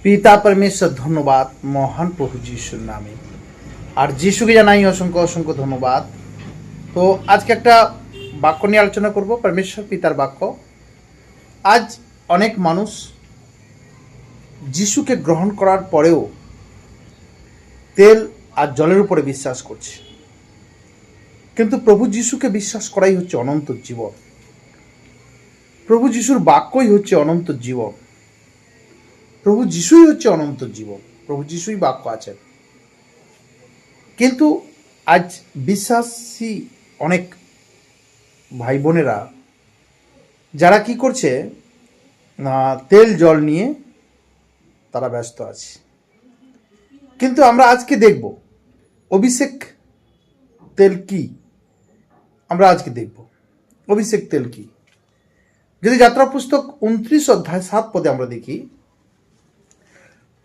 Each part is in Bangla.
পিতা परमेश्वर ধন্যবাদ মহান প্রভু যিশুর নামে। আর যিশুকে জানাই অসংখ্য অসংখ্য ধন্যবাদ। তো আজকে একটা বাক্য নিয়ে আলোচনা করব, পরমেশ্বর পিতার বাক্য। আজ অনেক মানুষ যিশুকে গ্রহণ করার পরেও তেল আর জলের উপরে বিশ্বাস করছে, কিন্তু প্রভু যিশুকে বিশ্বাস করাই হচ্ছে অনন্ত জীবন। প্রভু যিশুর বাক্যই হচ্ছে অনন্ত জীবন। প্রভু যিশুই হচ্ছে অনন্ত জীবন, প্রভু যিশুই বাক্য আছেন। কিন্তু আজ বিশ্বাসী অনেক ভাই বোনেরা যারা কি করছে না, তেল জল নিয়ে তারা ব্যস্ত আছে। কিন্তু আমরা আজকে দেখব অভিষেক তেল কি। আমরা আজকে দেখব অভিষেক তেল কি। যদি যাত্রা পুস্তক 29 অধ্যায় 7 পদে আমরা দেখি,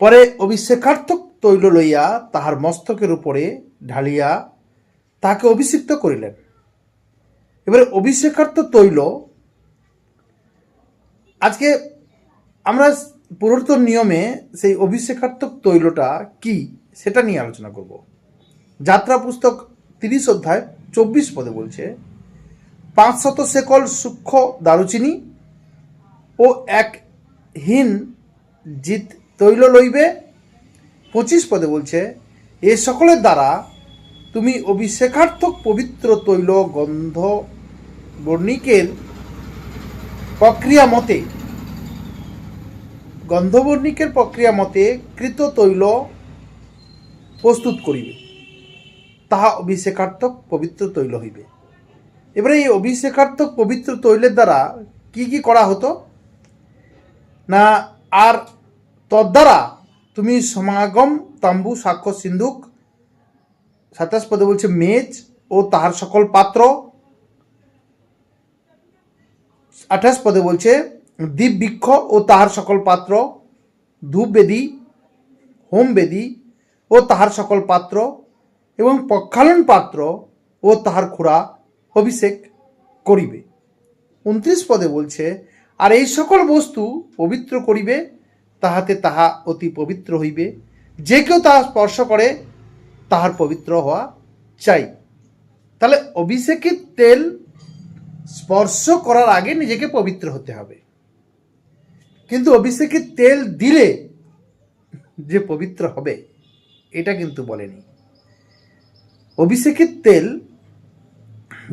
পরে অভিষেকার্থক তৈল লইয়া তাহার মস্তকের উপরে ঢালিয়া তাহাকে অভিষিক্ত করিলেন। এবারে অভিষেকার্থ তৈল, আজকে আমরা পুরাতন নিয়মে সেই অভিষেকার্থক তৈলটা কি সেটা নিয়ে আলোচনা করব। যাত্রা পুস্তক 30 অধ্যায় 24 পদে বলছে, 500 সেকল সূক্ষ্ম দারুচিনি ও এক হীন জিত তৈল লইবে। 25 পদে বলছে, এ সকলের দ্বারা তুমি অভিষেকার্থক পবিত্র তৈল গন্ধ বর্ণিকের প্রক্রিয়া মতে কৃত তৈল প্রস্তুত করিবে, তাহা অভিষেকার্থক পবিত্র তৈল হইবে। এবারে এই অভিষেকার্থক পবিত্র তৈলের দ্বারা কি কি করা হতো না, আর তদ্বারা তুমি সমাগম তাম্বু সাক্ষ্য সিন্ধুক, 27 পদে বলছে মেজ ও তাহার সকল পাত্র, 28 পদে বলছে দীপ বৃক্ষ ও তাহার সকল পাত্র, ধূপ বেদী, হোম বেদী ও তাহার সকল পাত্র এবং পক্ষালন পাত্র ও তাহার খুঁড়া অভিষেক করিবে। 29 পদে বলছে, আর এই সকল বস্তু পবিত্র করিবে, তাহাতে তাহা অতি পবিত্র হইবে। যে কেউ তাহা স্পর্শ করে তাহার পবিত্র হওয়া চাই। তাহলে অভিষেকের তেল স্পর্শ করার আগে নিজেকে পবিত্র হতে হবে, কিন্তু অভিষেকের তেল দিলে যে পবিত্র হবে এটা কিন্তু বলেনি। অভিষেকের তেল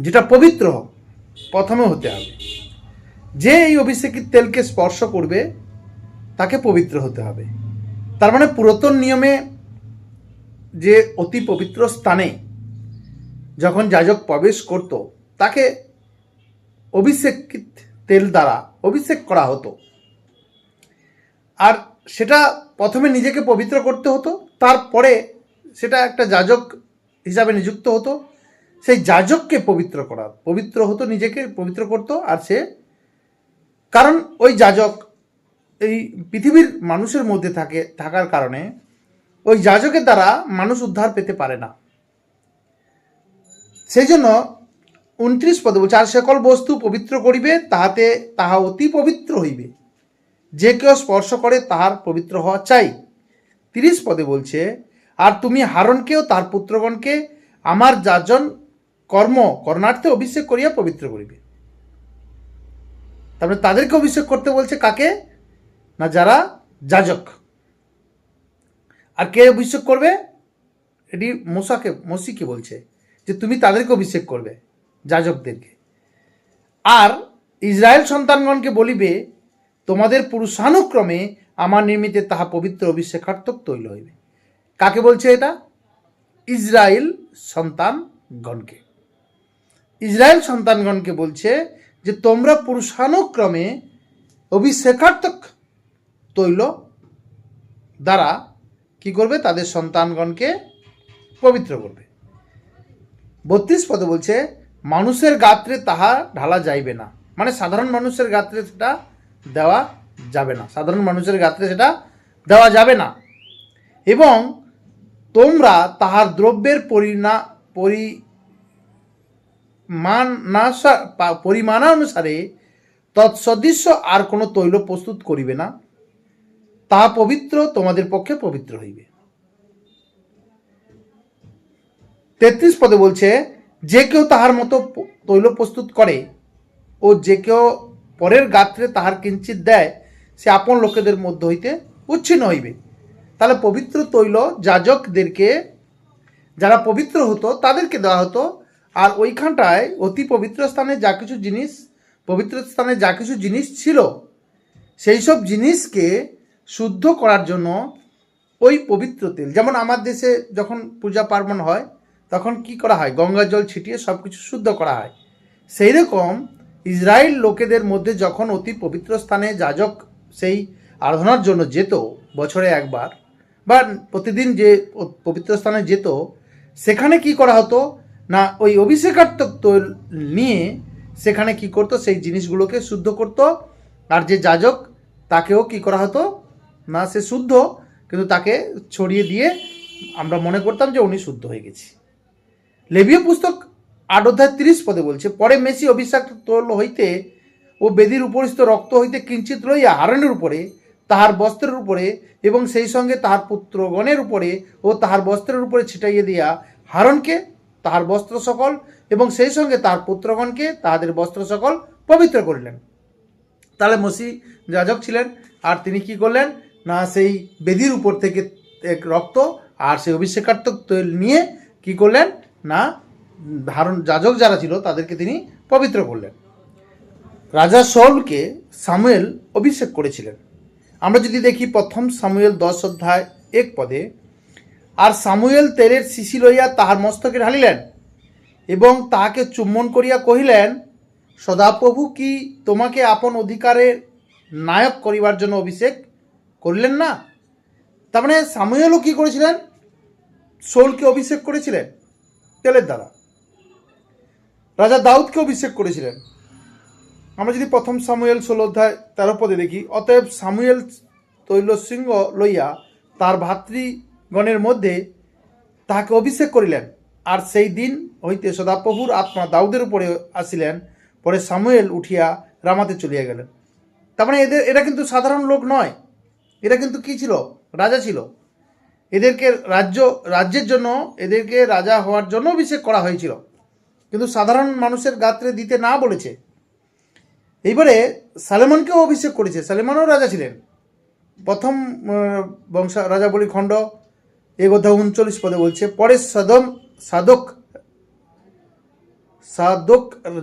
যেটা পবিত্র প্রথমে হতে হবে। যে এই অভিষেকের তেলকে স্পর্শ করবে তাকে পবিত্র হতে হবে। তার মানে পুরাতন নিয়মে যে অতি পবিত্র স্থানে যখন যাজক প্রবেশ করত তাকে অভিষেক তেল দ্বারা অভিষেক করা হতো, আর সেটা প্রথমে নিজেকে পবিত্র করতে হতো, তারপরে সেটা একটা যাজক হিসাবে নিযুক্ত হতো। সেই যাজককে পবিত্র হতো, নিজেকে পবিত্র করতো। আর সে, কারণ ওই যাজক এই পৃথিবীর মানুষের মধ্যে থাকার কারণে ওই যাজকের দ্বারা মানুষ উদ্ধার পেতে পারে না। সেই জন্য 29 পদে বলছে, আর সকল বস্তু পবিত্র করিবে, তাহাতে তাহা অতি পবিত্র হইবে। যে কেউ স্পর্শ করে তাহার পবিত্র হওয়া চাই। 30 পদে বলছে, আর তুমি হারনকেও তার পুত্রগণকে আমার যাজন করণার্থে অভিষেক করিয়া পবিত্র করিবে। তারপরে তাদেরকে অভিষেক করতে বলছে, কাকে না, যারা যাজক। আর কে অভিষেক করবে? এটি মসিকে বলছে যে তুমি তাদেরকে অভিষেক করবে, যাজকদেরকে। আর ইসরায়েল সন্তানগণকে বলিবে, তোমাদের পুরুষানুক্রমে আমার নির্মিতে তাহা পবিত্র অভিষেকার্থক তৈল হইবে। কাকে বলছে এটা? ইসরায়েল সন্তানগণকে। ইসরায়েল সন্তানগণকে বলছে যে তোমরা পুরুষানুক্রমে অভিষেকার্থক তৈল দ্বারা কি করবে? তাদের সন্তানগণকে পবিত্র করবে। 32 পদে বলছে, মানুষের গাত্রে তাহা ঢালা যাইবে না, মানে সাধারণ মানুষের গাত্রে সেটা দেওয়া যাবে না, সাধারণ মানুষের গাত্রে সেটা দেওয়া যাবে না। এবং তোমরা তাহার দ্রব্যের পরিমাণানুসারে তৎসদৃশ্য আর কোনো তৈল প্রস্তুত করিবে না। তাহা পবিত্র তোমাদের পক্ষে পবিত্র হইবে। 33 পদে বলছে, যে কেউ তাহার মতো তৈল প্রস্তুত করে ও যে কেউ পরের গাত্রে তাহার কিঞ্চিত দেয়, সে আপন লোকেদের মধ্য হইতে উচ্ছিন্ন হইবে। তাহলে পবিত্র তৈল যাজকদেরকে, যারা পবিত্র হতো তাদেরকে দেওয়া হতো, আর ওইখানটায় অতি পবিত্র স্থানে যা কিছু জিনিস, পবিত্র স্থানে যা কিছু জিনিস ছিল, সেই সব জিনিসকে শুদ্ধ করার জন্য ওই পবিত্র তেল, যেমন আমার দেশে যখন পূজা পার্বণ হয় তখন কি করা হয়, গঙ্গা জল ছিটিয়ে সব কিছু শুদ্ধ করা হয়। সেই রকম ইসরায়েল লোকেদের মধ্যে যখন অতি পবিত্র স্থানে যাজক সেই আরাধনার জন্য যেত বছরে একবার বা প্রতিদিন যে পবিত্র স্থানে যেত, সেখানে কি করা হতো না, ওই অভিষেকাত্মক তৈল নিয়ে সেখানে কি করতো, সেই জিনিসগুলোকে শুদ্ধ করতো। আর যে যাজক তাকেও কি করা হতো না, সে শুদ্ধ কিন্তু তাকে ছড়িয়ে দিয়ে আমরা মনে করতাম যে উনি শুদ্ধ হয়ে গেছি। লেবীয় পুস্তক 8 অধ্যায় 30 পদে বলছে, পরে মেসি অভিষাক্ত তৈল হইতে ও বেদির উপরিস্থ রক্ত হইতে কিঞ্চিত লইয়া হারনের উপরে, তাহার বস্ত্রের উপরে এবং সেই সঙ্গে তাহার পুত্রগণের উপরে ও তাহার বস্ত্রের উপরে ছিটাইয়া দিয়া হারনকে, তাহার বস্ত্র সকল এবং সেই সঙ্গে তাহার পুত্রগণকে তাহাদের বস্ত্র সকল পবিত্র করিলেন। তাহলে মসি যাজক ছিলেন, আর তিনি কি করলেন না, সেই বেদির উপর থেকে এক রক্ত আর সেই অভিষেকাত্মক তৈল নিয়ে কি করলেন না, হারন যাজক যারা ছিল তাদেরকে তিনি পবিত্র করলেন। রাজা শাউলকে সামুয়েল অভিষেক করেছিলেন। আমরা যদি দেখি 1 সামুয়েল 10 অধ্যায় 1 পদে, আর সামুয়েল তেলের শিশি লইয়া তাহার মস্তকে ঢালিলেন এবং তাহাকে চুম্বন করিয়া কহিলেন, সদাপ্রভু কি তোমাকে আপন অধিকারের নায়ক করিবার জন্য অভিষেক করলেন না? তার মানে সামুয়েলও কি করেছিলেন, শাউলকে অভিষেক করেছিলেন তেলের দ্বারা। রাজা দাউদকে অভিষেক করেছিলেন। আমরা যদি 1 সামুয়েল 16 অধ্যায় 13 পদে দেখি, অতএব সামুয়েল তৈলসিংহ লইয়া তার ভাতৃগণের মধ্যে তাহাকে অভিষেক করিলেন, আর সেই দিন হইতে সদাপ্রভুর আত্মা দাউদের উপরে আসিলেন। পরে সামুয়েল উঠিয়া রামাতে চলিয়া গেলেন। তার মানে এরা কিন্তু সাধারণ লোক নয়, এরা কিন্তু কি ছিল, রাজা ছিল। এদেরকে রাজ্যের জন্য, এদেরকে রাজা হওয়ার জন্য অভিষেক করা হয়েছিল, কিন্তু সাধারণ মানুষের গাত্রে দিতে না বলেছে। এইবারে সলোমনকেও অভিষেক করেছে, সলোমনও রাজা ছিলেন। 1 রাজাবলী খণ্ড 1 অধ্যায় 39 পদে বলছে, পরে সাদোক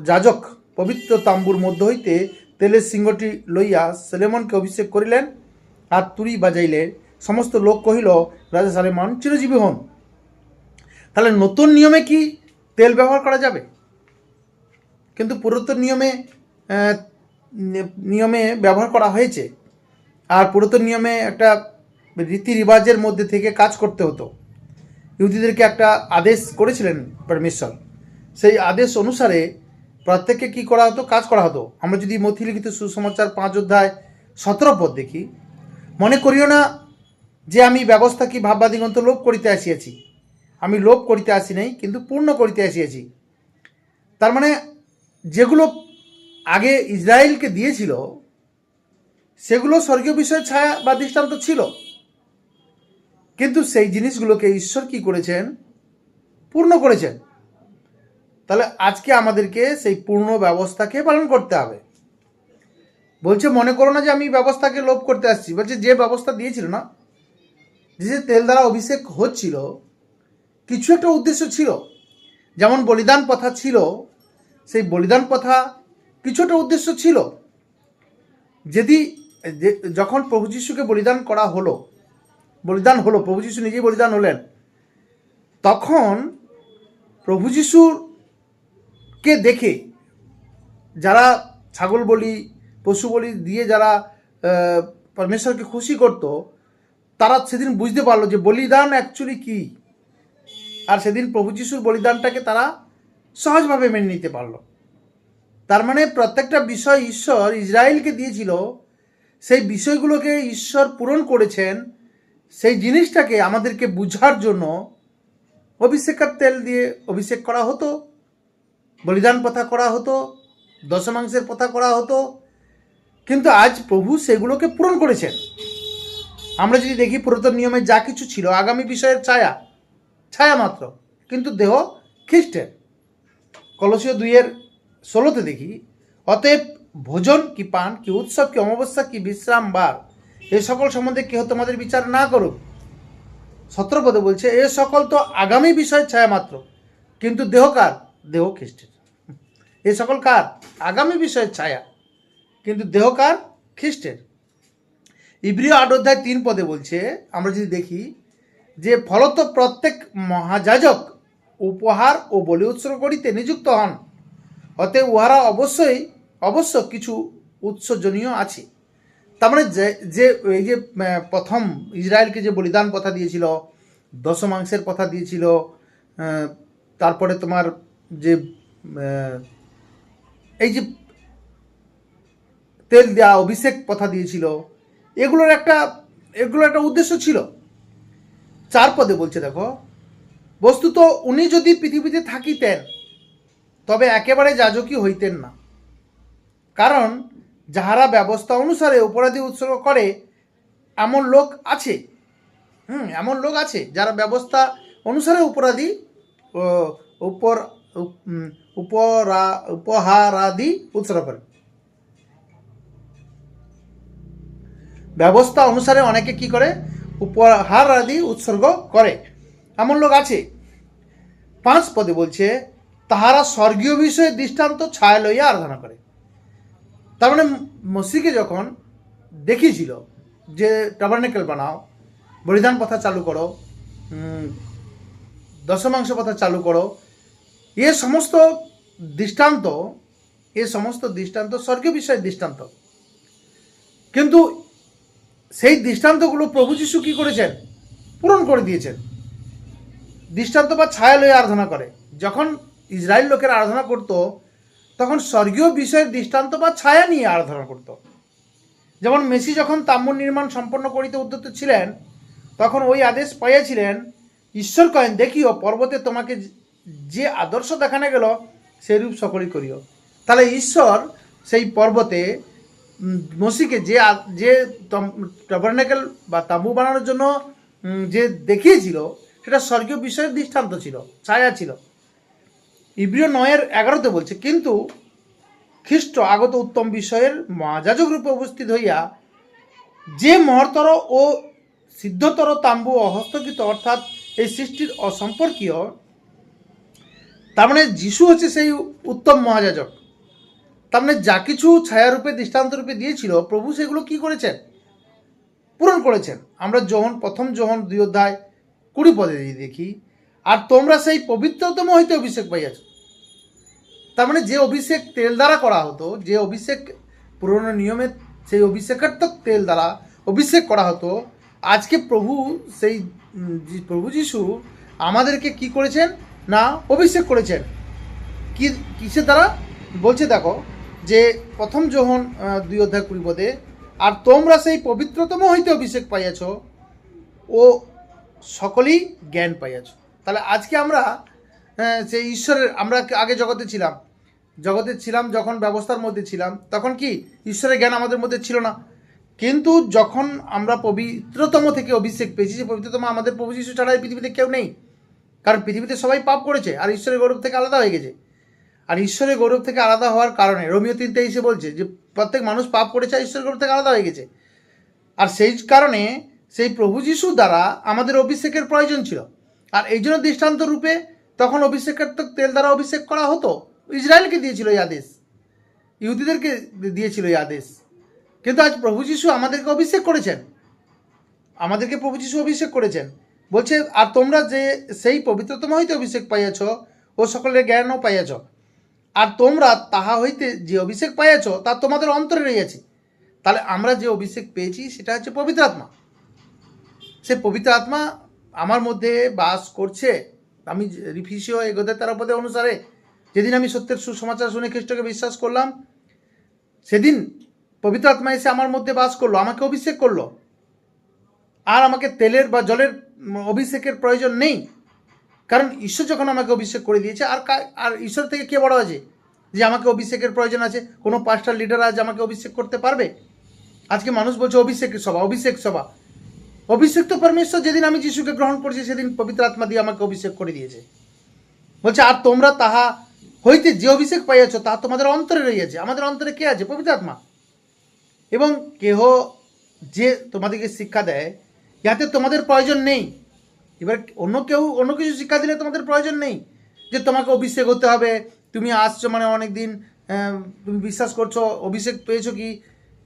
যাজক পবিত্র তাম্বুর মধ্য হইতে তেলের সিংহটি লইয়া সলোমনকে অভিষেক করিলেন আর তুরি বাজাইলে সমস্ত লোক কহিল, রাজা সলোমন চিরজীবী হন। তাহলে নতুন নিয়মে কি তেল ব্যবহার করা যাবে, কিন্তু পুরাতন নিয়মে ব্যবহার করা হয়েছে। আর পুরাতন নিয়মে একটা রীতি রিবাজের মধ্যে থেকে কাজ করতে হতো। ইহুদিদেরকে একটা আদেশ করেছিলেন পরমেশ্বর, সেই আদেশ অনুসারে প্রত্যেককে কি করা হতো, কাজ করা হতো। আমরা যদি মথিলিখিত সুসমাচার 5 অধ্যায় 17 পদ দেখি, মনে করিও না যে আমি ব্যবস্থা কি ভাববাদিগন্ত লোপ করিতে আসিয়াছি, আমি লোপ করিতে আসি নাই, কিন্তু পূর্ণ করিতে আসিয়াছি। তার মানে যেগুলো আগে ইসরায়েলকে দিয়েছিল সেগুলো স্বর্গীয় বিষয়ের ছায়া বা দৃষ্টান্ত ছিল, কিন্তু সেই জিনিসগুলোকে ঈশ্বর কি করেছেন, পূর্ণ করেছেন। তাহলে আজকে আমাদেরকে সেই পূর্ণ ব্যবস্থাকে পালন করতে হবে। বলছে মনে করো না যে আমি ব্যবস্থাকে লোপ করতে আসছি, বলছে যে ব্যবস্থা দিয়েছিল না, যে তেল দ্বারা অভিষেক হচ্ছিল, কিছু একটা উদ্দেশ্য ছিল। যেমন বলিদান প্রথা ছিল, সেই বলিদান প্রথা কিছু একটা উদ্দেশ্য ছিল। যখন প্রভু যিশুকে বলিদান হলো, প্রভু যিশু নিজেই বলিদান হলেন, তখন প্রভু যিশুকে দেখে যারা ছাগল বলি, পশু বলি দিয়ে যারা পরমেশ্বরকে খুশি করত, তারা সেদিন বুঝতে পারলো যে বলিদান অ্যাকচুয়ালি কি। আর সেদিন প্রভু যিশুর বলিদানটাকে তারা সহজভাবে মেনে নিতে পারলো। তার মানে প্রত্যেকটা বিষয় ঈশ্বর ইসরায়েলকে দিয়েছিল, সেই বিষয়গুলোকে ঈশ্বর পূরণ করেছেন। সেই জিনিসটাকে আমাদেরকে বুঝার জন্য অভিষেকের তেল দিয়ে অভিষেক করা হতো, বলিদান প্রথা করা হতো, দশমাংশের প্রথা করা হতো। কিন্তু আজ প্রভু সেগুলোকে পূরণ করেছেন। আমরা যদি দেখি পুরাতন নিয়মে যা কিছু ছিল আগামী বিষয়ের ছায়া, ছায়া মাত্র, কিন্তু দেহ খ্রিস্টের। কলসীয় 2:16 দেখি, অতএব ভোজন কি পান কি উৎসব কি অমাবস্যা কি বিশ্রাম বার এ সকল সম্বন্ধে কেহ তোমাদের বিচার না করুক। 17 বলছে এ সকল তো আগামী বিষয়ের ছায়া মাত্র, কিন্তু দেহ কার? দেহ খ্রিস্টের। এ সকল কার? আগামী বিষয়ের ছায়া, কিন্তু দেহ কার? খ্রিস্টের। ইব্রিয় 8:3 বলছে, আমরা যদি দেখি যে ফলত প্রত্যেক মহাযাজক উপহার ও বলি উৎসর্গ করিতে নিযুক্ত হন, অতএব উহারা অবশ্য কিছু উৎসর্জনীয় আছে। তার মানে যে এই যে প্রথম ইসরায়েলকে যে বলিদান প্রথা দিয়েছিল, দশমাংশের কথা দিয়েছিল, তারপরে তোমার যে এই যে তেল দেওয়া অভিষেক প্রথা দিয়েছিল, এগুলোর একটা উদ্দেশ্য ছিল। 4 বলছে দেখো, বস্তুত উনি যদি পৃথিবীতে থাকিতেন তবে একেবারে যাজকই হইতেন না, কারণ যাহারা ব্যবস্থা অনুসারে অপরাধী উৎসর্গ করে এমন লোক আছে। এমন লোক আছে যারা ব্যবস্থা অনুসারে অপরাধী উপহারাদি উৎসর্গ করে। ব্যবস্থা অনুসারে অনেকে কি করে? উপহার আদি উৎসর্গ করে, এমন লোক আছে। 5 বলছে তাহারা স্বর্গীয় বিষয়ে দৃষ্টান্ত ছায়া লইয়া আরাধনা করে। তার মানে মসিকে যখন দেখিয়েছিল যে টাবারনেকেল বানাও, বলিদান প্রথা চালু করো, দশমাংশ প্রথা চালু করো, এ সমস্ত দৃষ্টান্ত স্বর্গীয় বিষয়ের দৃষ্টান্ত। কিন্তু সেই দৃষ্টান্তগুলো প্রভু যীশু কী করেছেন? পূরণ করে দিয়েছেন। দৃষ্টান্ত বা ছায়া লয়ে আরাধনা করে। যখন ইসরায়েল লোকেরা আরাধনা করত, তখন স্বর্গীয় বিষয়ের দৃষ্টান্ত বা ছায়া নিয়ে আরাধনা করত। যেমন মেসি যখন তাম্বুর নির্মাণ সম্পন্ন করিতে উদ্যত ছিলেন, তখন ওই আদেশ পাইয়াছিলেন, ঈশ্বর কহেন দেখিও পর্বতে তোমাকে যে আদর্শ দেখানো গেল সেরূপ সকলই করিও। তাহলে ঈশ্বর সেই পর্বতে মসিকে যে টাবারনেকেল বা তাঁবু বানানোর জন্য যে দেখিয়েছিল, সেটা স্বর্গীয় বিষয়ের দৃষ্টান্ত ছিল, ছায়া ছিল। ইব্রিয় 9:11 বলছে, কিন্তু খ্রিস্ট আগত উত্তম বিষয়ের মহাযাজক রূপে উপস্থিত হইয়া যে মহত্তর ও সিদ্ধতর তাম্বু হস্তকৃত, অর্থাৎ এই সৃষ্টির অসম্পর্কীয়, তার মানে যিশু হচ্ছে সেই উত্তম মহাযাজক। তার মানে যা কিছু ছায়ারূপে দৃষ্টান্তরূপে দিয়েছিল, প্রভু সেগুলো কি করেছেন? পূরণ করেছেন। আমরা প্রথম যোহন 2:20 দেখি, আর তোমরা সেই পবিত্রতম হইতে অভিষেক পাইয়াছ। তার মানে যে অভিষেক তেল দ্বারা করা হতো, যে অভিষেক পুরনো নিয়মে সেই অভিষেকাত্মক তেল দ্বারা অভিষেক করা হতো, আজকে প্রভু যীশু আমাদেরকে কি করেছেন? না, অভিষেক করেছেন। কিসের দ্বারা বলছে দেখো, যে প্রথম যোহন 2:20, আর তোমরা সেই পবিত্রতম হইতে অভিষেক পাইয়াছ ও সকলেই জ্ঞান পাইয়াছ। তাহলে আজকে আমরা সেই ঈশ্বরের, আমরা আগে জগতে ছিলাম যখন ব্যবস্থার মধ্যে ছিলাম, তখন কি ঈশ্বরের জ্ঞান আমাদের মধ্যে ছিল না। কিন্তু যখন আমরা পবিত্রতম থেকে অভিষেক পেয়েছি, যে পবিত্রতম আমাদের প্রভু যীশু ছাড়া এই পৃথিবীতে কেউ নেই, কারণ পৃথিবীতে সবাই পাপ করেছে আর ঈশ্বরের গৌরব থেকে আলাদা হয়ে গেছে। আর ঈশ্বরের গৌরব থেকে আলাদা হওয়ার কারণে রোমিও 3:23 বলছে যে প্রত্যেক মানুষ পাপ করেছে আর ঈশ্বরের গৌরব থেকে আলাদা হয়ে গেছে। আর সেই কারণে সেই প্রভু যীশু দ্বারা আমাদের অভিষেকের প্রয়োজন ছিল। আর এই জন্য দৃষ্টান্ত রূপে তখন অভিষেকের তো তেল দ্বারা অভিষেক করা হতো। ইসরায়েলকে দিয়েছিল এই আদেশ, ইহুদিদেরকে দিয়েছিল এই আদেশ। কিন্তু আজ প্রভু যীশু আমাদেরকে অভিষেক করেছেন, অভিষেক করেছেন। বলছে, আর তোমরা যে সেই পবিত্রতম হইতে অভিষেক পাইয়াছ ও সকলের জ্ঞানও পাইয়াছ, আর তোমরা তাহা হইতে যে অভিষেক পাইয়াছ তা তোমাদের অন্তরে রয়েছে। তাহলে আমরা যে অভিষেক পেয়েছি সেটা হচ্ছে পবিত্র আত্মা। সে পবিত্র আত্মা আমার মধ্যে বাস করছে। আমি রিফিসিও 11:13 অনুসারে যেদিন আমি সত্যের সুসমাচার শুনে খ্রিস্টকে বিশ্বাস করলাম, সেদিন পবিত্র আত্মা এসে আমার মধ্যে বাস করলো, আমাকে অভিষেক করলো। আর আমাকে তেলের বা জলের অভিষেকের প্রয়োজন নেই, কারণ ঈশ্বর যখন আমাকে অভিষেক করে দিয়েছে। আর ঈশ্বর থেকে কে বড় আছে যে আমাকে অভিষেকের প্রয়োজন আছে? কোনো পাস্টার লিডার আজ আমাকে অভিষেক করতে পারবে? আজকে মানুষ বলছে অভিষেক সভা। অভিষেক তো পরমেশ্বর, যেদিন আমি যিশুকে গ্রহণ করছি সেদিন পবিত্র আত্মা দিয়ে আমাকে অভিষেক করে দিয়েছে। বলছে আর তোমরা তাহা হইতে যে অভিষেক পাইয়াছ তাহা তোমাদের অন্তরে রইয়াছে। আমাদের অন্তরে কে আছে? পবিত্র আত্মা। এবং কেহ যে তোমাদেরকে শিক্ষা দেয়, যাতে তোমাদের প্রয়োজন নেই। এবার অন্য কিছু শিক্ষা দিলে তোমাদের প্রয়োজন নেই, যে তোমাকে অভিষেক হতে হবে, তুমি আসছো মানে অনেক দিন তুমি বিশ্বাস করছো, অভিষেক পেয়েছো কি,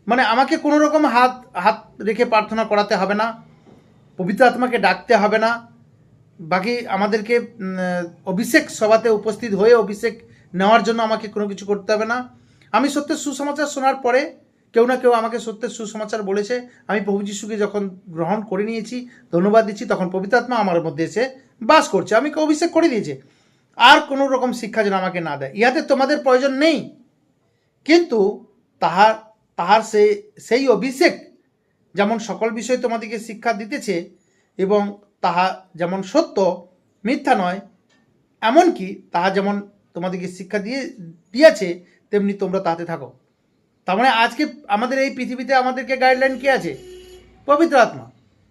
মানে আমাকে কোনো রকম হাত রেখে প্রার্থনা করাতে হবে না, পবিত্র আত্মাকে ডাকতে হবে না, বাকি আমাদেরকে অভিষেক সভাতে উপস্থিত হয়ে অভিষেক নেওয়ার জন্য আমাকে কোনো কিছু করতে হবে না। আমি সত্যের সুসমাচার শোনার পরে কেউ না কেউ আমাকে সত্যের সুসমাচার বলেছে, আমি প্রভু যিশুকে যখন গ্রহণ করে নিয়েছি, ধন্যবাদ দিচ্ছি, তখন পবিত্র আত্মা আমার মধ্যে এসে বাস করছে, আমাকে অভিষেক করে দিয়েছে। আর কোনো রকম শিক্ষা যেন আমাকে না দেয়, ইহাতে তোমাদের প্রয়োজন নেই। কিন্তু তাহার সেই অভিষেক যেমন সকল বিষয় তোমাদেরকে শিক্ষা দিতেছে, এবং তাহা যেমন সত্য মিথ্যা নয়, এমনকি তাহা যেমন তোমাদেরকে শিক্ষা দিয়েছে তেমনি তোমরা তাতে থাকো। তার মানে আজকে আমাদের এই পৃথিবীতে আমাদেরকে গাইডলাইন কে আছে? পবিত্র আত্মা।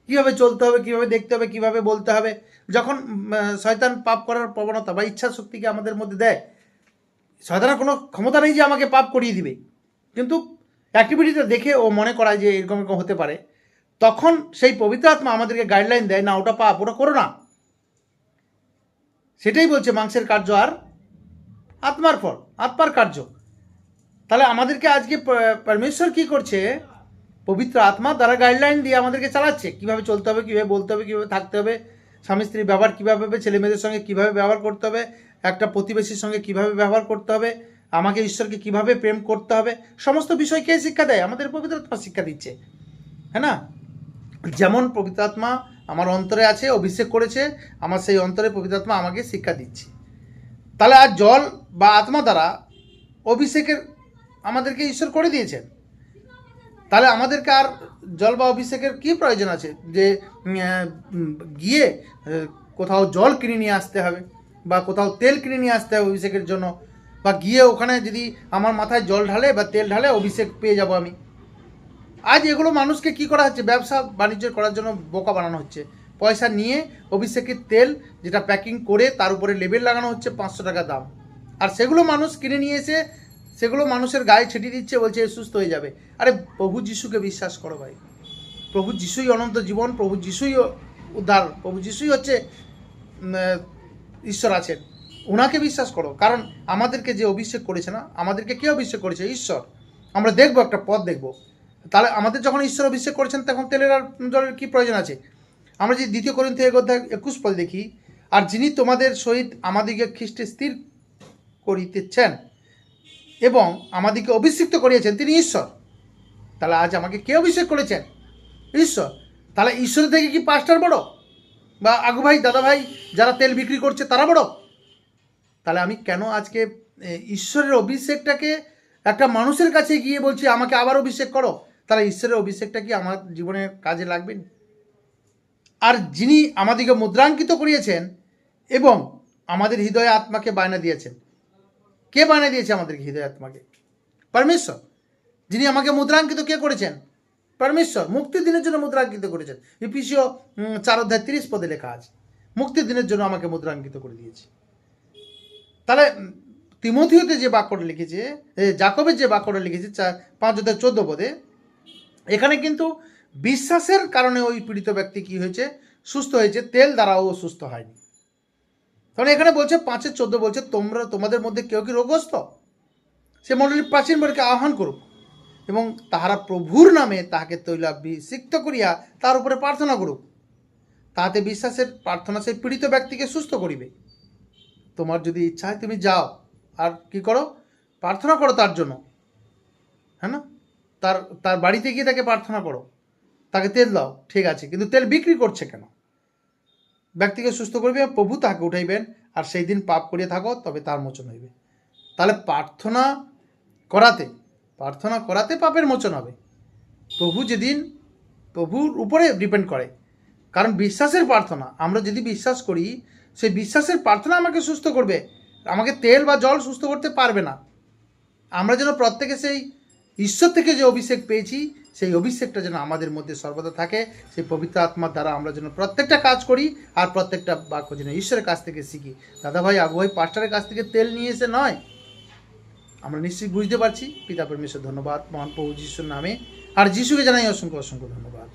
কীভাবে চলতে হবে, কীভাবে দেখতে হবে, কীভাবে বলতে হবে। যখন শয়তান পাপ করার প্রবণতা বা ইচ্ছা শক্তিকে আমাদের মধ্যে দেয়, শয়তানের কোনো ক্ষমতা নেই যে আমাকে পাপ করিয়ে দিবে, কিন্তু অ্যাক্টিভিটিটা দেখে ও মনে করায় যে এরকম এরকম হতে পারে, তখন সেই পবিত্র আত্মা আমাদেরকে গাইডলাইন দেয়, না ওটা পাপ, ওটা করো না। সেটাই বলছে মাংসের কার্য আর আত্মার ফল, আত্মার কার্য। তাহলে আমাদেরকে আজকে পরমেশ্বর কি করছে? পবিত্র আত্মা দ্বারা গাইডলাইন দিয়ে আমাদেরকে চালাচ্ছে, কিভাবে চলতে হবে, কিভাবে বলতে হবে, কিভাবে থাকতে হবে, স্বামী স্ত্রী ব্যবহার কীভাবে হবে, ছেলে মেয়েদের সঙ্গে কীভাবে ব্যবহার করতে হবে, একটা প্রতিবেশীর সঙ্গে কীভাবে ব্যবহার করতে হবে, আমাকে ঈশ্বরকে কীভাবে প্রেম করতে হবে, সমস্ত বিষয় কে শিক্ষা দেয়? আমাদের পবিত্র আত্মা শিক্ষা দিচ্ছে, হ্যাঁ না? যেমন পবিত্র আত্মা আমার অন্তরে আছে, অভিষেক করেছে, আমার সেই অন্তরে পবিত্র আত্মা আমাকে শিক্ষা দিচ্ছে। তাহলে আর জল বা আত্মা দ্বারা অভিষেকের আমাদেরকে ঈশ্বর করে দিয়েছেন। তাহলে আমাদেরকে আর জল বা অভিষেকের কী প্রয়োজন আছে যে গিয়ে কোথাও জল কিনে নিয়ে আসতে হবে, বা কোথাও তেল কিনে নিয়ে আসতে হবে অভিষেকের জন্য, বা গিয়ে ওখানে যদি আমার মাথায় জল ঢালে বা তেল ঢালে অভিষেক পেয়ে যাব আমি। আজ এগুলো মানুষকে কি করা হচ্ছে? ব্যবসা বাণিজ্য করার জন্য বোকা বানানো হচ্ছে। পয়সা নিয়ে অভিষেকের তেল যেটা প্যাকিং করে তার উপরে লেবেল লাগানো হচ্ছে 500 টাকা দাম, আর সেগুলো মানুষ কিনে নিয়ে এসে সেগুলো মানুষের গায়ে ছিটিয়ে দিচ্ছে, বলছে সুস্থ হয়ে যাবে। আরে প্রভু যিশুকে বিশ্বাস করো ভাই, প্রভু যিশুই অনন্ত জীবন, প্রভু যিশুই উদ্ধার, প্রভু যিশুই হচ্ছে ঈশ্বর আছেন, ওনাকে বিশ্বাস করো। কারণ আমাদেরকে যে অভিষেক করেছে, না আমাদেরকে কে অভিষেক করেছে? ঈশ্বর। আমরা দেখবো একটা পথ দেখবো। তাহলে আমাদের যখন ঈশ্বর অভিষেক করেছেন তখন তেলের আর জলের কী প্রয়োজন আছে? আমরা যদি 2 কোরিন্থী 1:21 পদ দেখি, আর যিনি তোমাদের সহিত আমাদিগকে খ্রিস্টে স্থির করিতেছেন এবং আমাদিগকে অভিষিক্ত করিয়েছেন তিনি ঈশ্বর। তাহলে আজ আমাকে কে অভিষেক করেছেন? ঈশ্বর। তাহলে ঈশ্বরের থেকে কি পাস্টার বড়, বা আগু ভাই দাদা ভাই যারা তেল বিক্রি করছে তারা বড়? তাহলে আমি কেন আজকে ঈশ্বরের অভিষেকটাকে একটা মানুষের কাছে গিয়ে বলছি আমাকে আবার অভিষেক করো? তাহলে ঈশ্বরের অভিষেকটা কি আমার জীবনের কাজে লাগবে? আর যিনি আমাদেরকে মুদ্রাঙ্কিত করিয়েছেন এবং আমাদের হৃদয়ে আত্মাকে বায়না দিয়েছেন, কে বায়না দিয়েছে আমাদেরকে হৃদয় আত্মাকে? পরমেশ্বর। যিনি আমাকে মুদ্রাঙ্কিত কে করেছেন? পরমেশ্বর। মুক্তির দিনের জন্য মুদ্রাঙ্কিত করেছেন। এফেসীয় 4:30 পদে লেখা আছে, মুক্তির দিনের জন্য আমাকে মুদ্রাঙ্কিত করে দিয়েছে। তাহলে তিমোথীতে যে বাক্যটা লিখেছে, যাকবের যে বাক্যটা লিখেছে 5:14 পদে, এখানে কিন্তু বিশ্বাসের কারণে ওই পীড়িত ব্যক্তি কি হয়েছে? সুস্থ হয়েছে, তেল দ্বারাও সুস্থ হয়নি। কারণ এখানে বলছে 5:14 বলছে তোমাদের মধ্যে কেউ কি রোগগ্রস্ত, সে মণ্ডলী প্রাচীনবরকে আহ্বান করুক এবং তাহারা প্রভুর নামে তাহাকে তৈলাভিষিক্ত করিয়া তার উপরে প্রার্থনা করুক, তাহাতে বিশ্বাসের প্রার্থনা সেই পীড়িত ব্যক্তিকে সুস্থ করিবে। তোমার যদি ইচ্ছা হয় তুমি যাও আর কি করো? প্রার্থনা করো তার জন্য, হ্যাঁ না? তার বাড়িতে গিয়ে তাকে প্রার্থনা করো, তাকে তেল দাও, ঠিক আছে, কিন্তু তেল বিক্রি করছে কেন? ব্যক্তিকে সুস্থ করবে, প্রভু তাহাকে উঠাইবেন, আর সেই দিন পাপ করিয়া থাকো তবে তার মোচন হইবে। তাহলে প্রার্থনা করাতে পাপের মোচন হবে। প্রভু যেদিন প্রভুর উপরে ডিপেন্ড করে, কারণ বিশ্বাসের প্রার্থনা, আমরা যদি বিশ্বাস করি সেই বিশ্বাসের প্রার্থনা আমাকে সুস্থ করবে, আমাকে তেল বা জল সুস্থ করতে পারবে না। আমরা যেন প্রত্যেকে সেই ঈশ্বর থেকে যে অভিষেক পেয়েছি সেই অভিষেকটা যেন আমাদের মধ্যে সর্বদা থাকে, সেই পবিত্র আত্মার দ্বারা আমরা যেন প্রত্যেকটা কাজ করি আর প্রত্যেকটা বাক্য যেন ঈশ্বরের কাছ থেকে শিখি। দাদাভাই আগুভাই পাস্টারের কাছ থেকে তেল নিয়ে এসে নয়, আমরা নিশ্চয়ই বুঝতে পারছি। পিতা পরমেশ্বর ধন্যবাদ মহান প্রভু যিশুর নামে, আর যিশুকে জানাই অসংখ্য অসংখ্য ধন্যবাদ।